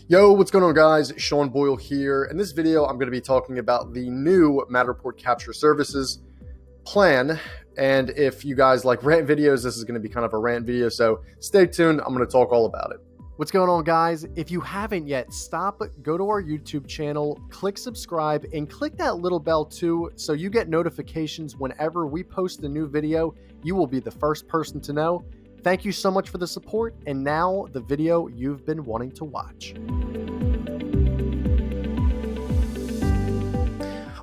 Yo, what's going on, guys? Sean Boyle here. In this video, I'm going to be talking about the new Matterport Capture Services plan. And if you guys like rant videos, this is going to be kind of a rant video, so stay tuned. I'm going to talk all about it. What's going on, guys? If you haven't yet, go to our YouTube channel, click subscribe, and click that little bell too, so you get notifications whenever we post a new video. You will be the first person to know. Thank you so much for the support, and now the video you've been wanting to watch.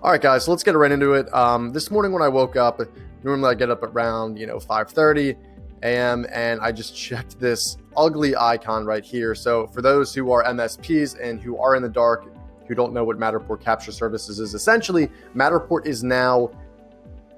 All right, guys, so let's get right into it. This morning when I woke up, normally I get up around 5:30 a.m. and I just checked this ugly icon right here. So for those who are MSPs and who are in the dark, who don't know what Matterport Capture Services is, essentially Matterport is now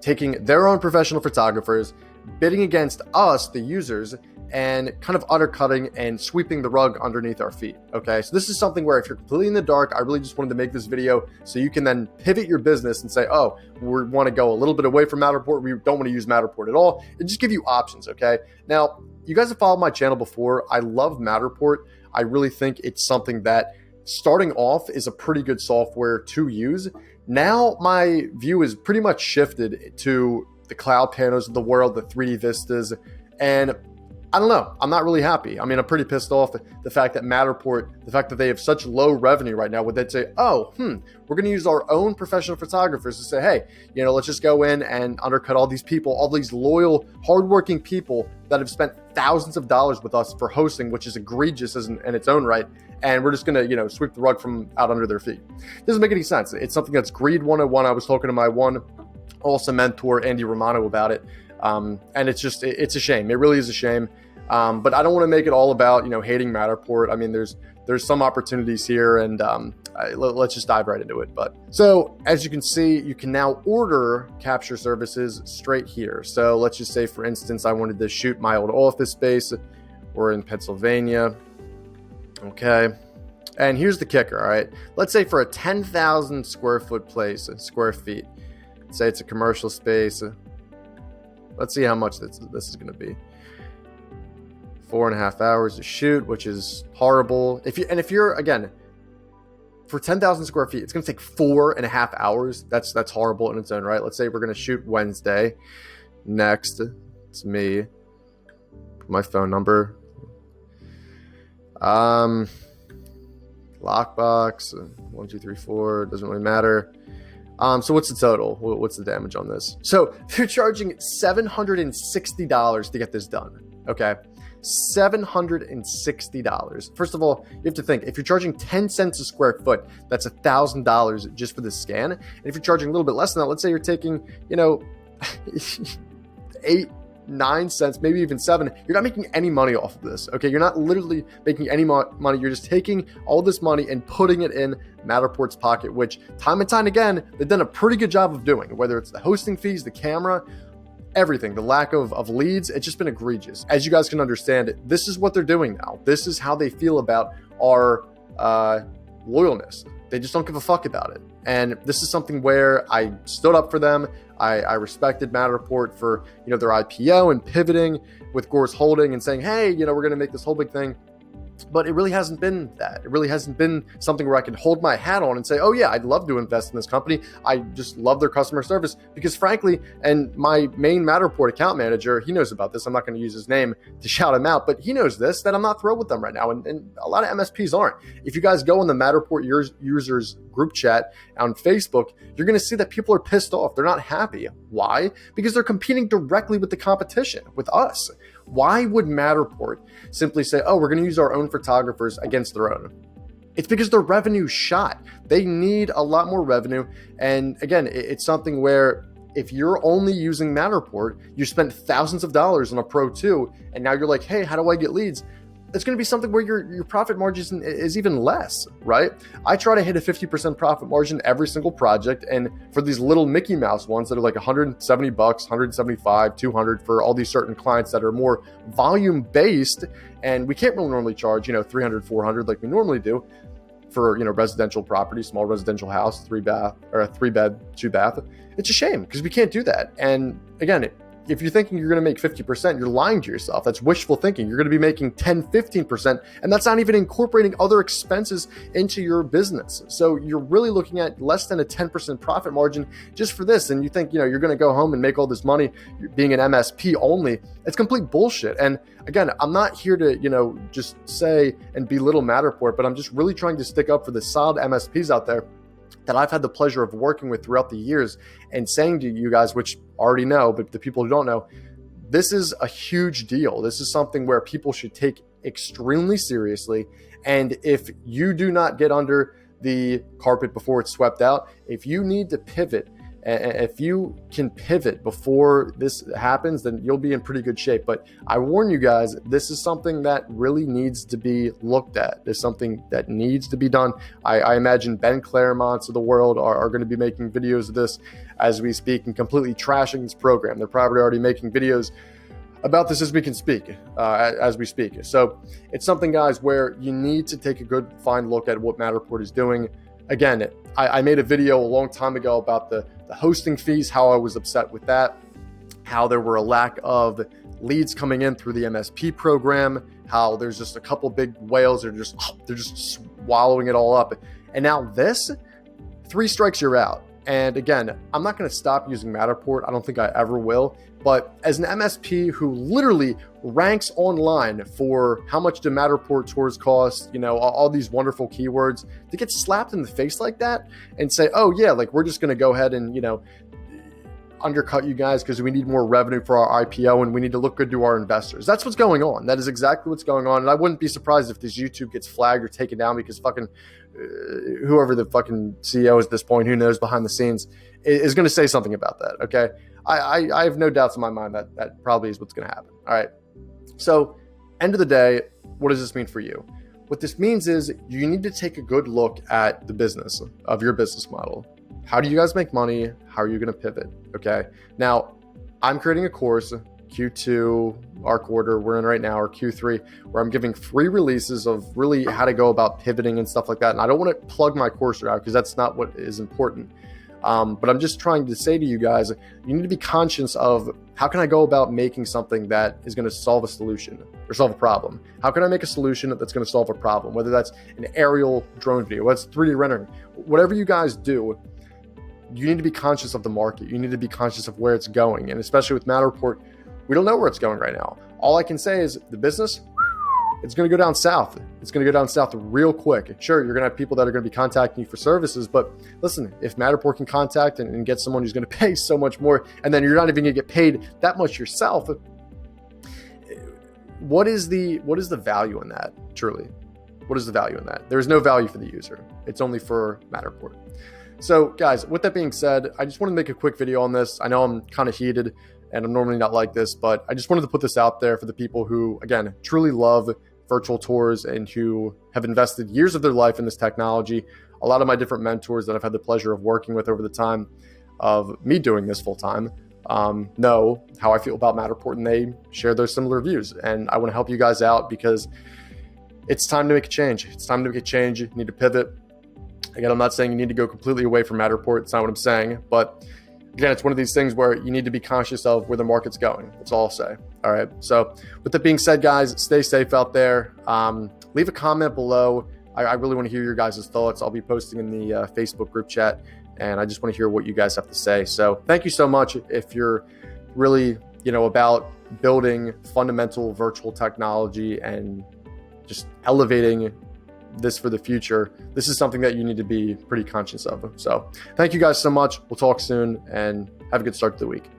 taking their own professional photographers, bidding against us, the users, and kind of undercutting and sweeping the rug underneath our feet. Okay, so this is something where if you're completely in the dark, I really just wanted to make this video so you can then pivot your business and say, oh, we want to go a little bit away from Matterport. We don't want to use Matterport at all. It just give you options. Okay, now you guys have followed my channel before. I love Matterport. I really think it's something that starting off is a pretty good software to use. Now my view is pretty much shifted to the cloud panos of the world, the 3D vistas, and I don't know. I'm not really happy. I mean, I'm pretty pissed off the fact that Matterport, the fact that they have such low revenue right now, would they say, oh, we're going to use our own professional photographers to say, hey, let's just go in and undercut all these people, all these loyal, hardworking people that have spent thousands of dollars with us for hosting, which is egregious in its own right. And we're just going to, sweep the rug from out under their feet. Doesn't make any sense. It's something that's greed 101. I was talking to my one awesome mentor, Andy Romano, about it. And it's a shame. It really is a shame. But I don't want to make it all about, hating Matterport. I mean, there's some opportunities here, and let's just dive right into it. But so as you can see, you can now order capture services straight here. So let's just say, for instance, I wanted to shoot my old office space. We're in Pennsylvania. Okay. And here's the kicker. All right. Let's say for a 10,000 square feet, say it's a commercial space. Let's see how much this is going to be. 4.5 hours to shoot, which is horrible. If you're again, for 10,000 square feet, it's going to take 4.5 hours. That's horrible in its own right. Let's say we're going to shoot Wednesday. Next, it's me. My phone number. Lockbox 1 2 3 4, doesn't really matter. So what's the total? What's the damage on this? So they're charging $760 to get this done. Okay, $760. First of all, you have to think, if you're charging 10 cents a square foot, that's $1,000 just for the scan. And if you're charging a little bit less than that, let's say you're taking 8-9 cents, maybe even 7, you're not making any money off of this. Okay, you're not literally making any money. You're just taking all this money and putting it in Matterport's pocket, which time and time again, they've done a pretty good job of doing, whether it's the hosting fees, the camera, everything, the lack of leads. It's just been egregious. As you guys can understand, this is what they're doing now. This is how they feel about our loyalness. They just don't give a fuck about it. And this is something where I stood up for them. I respected Matterport for their IPO and pivoting with Gore's Holding and saying, hey, we're going to make this whole big thing. But it really hasn't been that. It really hasn't been something where I can hold my hat on and say, oh yeah, I'd love to invest in this company. I just love their customer service, because frankly, and my main Matterport account manager, he knows about this. I'm not going to use his name to shout him out, but he knows this, that I'm not thrilled with them right now. And a lot of MSPs aren't. If you guys go in the Matterport users group chat on Facebook, you're going to see that people are pissed off. They're not happy. Why? Because they're competing directly with the competition, with us. Why would Matterport simply say, oh, we're going to use our own photographers against their own? It's because their revenue shot. They need a lot more revenue. And again, it's something where if you're only using Matterport, you spent thousands of dollars on a Pro 2, and now you're like, hey, how do I get leads? It's going to be something where your profit margin is even less, right? I try to hit a 50% profit margin every single project. And for these little Mickey Mouse ones that are like $170, $175, $200 for all these certain clients that are more volume based, and we can't really normally charge, $300, $400 like we normally do for, residential property, small residential house, 3 bath or a 3 bed, 2 bath. It's a shame because we can't do that. And again, if you're thinking you're going to make 50%, you're lying to yourself. That's wishful thinking. You're going to be making 10, 15%, and that's not even incorporating other expenses into your business. So you're really looking at less than a 10% profit margin just for this. And you think, you're going to go home and make all this money being an MSP only. It's complete bullshit. And again, I'm not here to, just say and belittle Matterport, but I'm just really trying to stick up for the solid MSPs out there that I've had the pleasure of working with throughout the years, and saying to you guys, which already know, but the people who don't know, this is a huge deal. This is something where people should take extremely seriously. And if you do not get under the carpet before it's swept out, if you need to pivot, if you can pivot before this happens, then you'll be in pretty good shape. But I warn you guys, this is something that really needs to be looked at. There's something that needs to be done. I imagine Ben Claremonts of the world are going to be making videos of this as we speak and completely trashing this program. They're probably already making videos about this as we speak. So it's something, guys, where you need to take a good, fine look at what Matterport is doing. Again, I made a video a long time ago about the hosting fees, how I was upset with that, how there were a lack of leads coming in through the MSP program, how there's just a couple big whales they're just swallowing it all up. And now this, 3 strikes, you're out. And again, I'm not going to stop using Matterport. I don't think I ever will. But as an MSP who literally ranks online for how much do Matterport tours cost, all these wonderful keywords, to get slapped in the face like that and say, oh yeah, like we're just going to go ahead and, undercut you guys because we need more revenue for our IPO and we need to look good to our investors. That's what's going on. That is exactly what's going on. And I wouldn't be surprised if this YouTube gets flagged or taken down because fucking whoever the fucking CEO is at this point, who knows behind the scenes, is going to say something about that. Okay. I have no doubts in my mind that probably is what's going to happen. All right. So end of the day, what does this mean for you? What this means is you need to take a good look at the business of your business model. How do you guys make money? How are you going to pivot? Okay. Now, I'm creating a course, Q2, our quarter we're in right now, or Q3, where I'm giving free releases of really how to go about pivoting and stuff like that. And I don't want to plug my course out because that's not what is important. But I'm just trying to say to you guys, you need to be conscious of how can I go about making something that is going to solve a solution or solve a problem? How can I make a solution that's going to solve a problem? Whether that's an aerial drone video, whether it's 3D rendering, whatever you guys do, you need to be conscious of the market. You need to be conscious of where it's going. And especially with Matterport, we don't know where it's going right now. All I can say is the business, it's going to go down south. It's going to go down south real quick. Sure, you're going to have people that are going to be contacting you for services, but listen, if Matterport can contact and get someone who's going to pay so much more, and then you're not even going to get paid that much yourself, what is the value in that, truly? What is the value in that? There's no value for the user. It's only for Matterport. So guys, with that being said, I just want to make a quick video on this. I know I'm kind of heated and I'm normally not like this, but I just wanted to put this out there for the people who, again, truly love virtual tours and who have invested years of their life in this technology. A lot of my different mentors that I've had the pleasure of working with over the time of me doing this full time know how I feel about Matterport, and they share those similar views. And I want to help you guys out because it's time to make a change. It's time to make a change. You need to pivot. Again, I'm not saying you need to go completely away from Matterport. It's not what I'm saying. But again, it's one of these things where you need to be conscious of where the market's going. That's all I'll say. All right. So with that being said, guys, stay safe out there. Leave a comment below. I really want to hear your guys' thoughts. I'll be posting in the Facebook group chat, and I just want to hear what you guys have to say. So thank you so much. If you're really, about building fundamental virtual technology and just elevating this for the future, this is something that you need to be pretty conscious of. So thank you guys so much. We'll talk soon and have a good start to the week.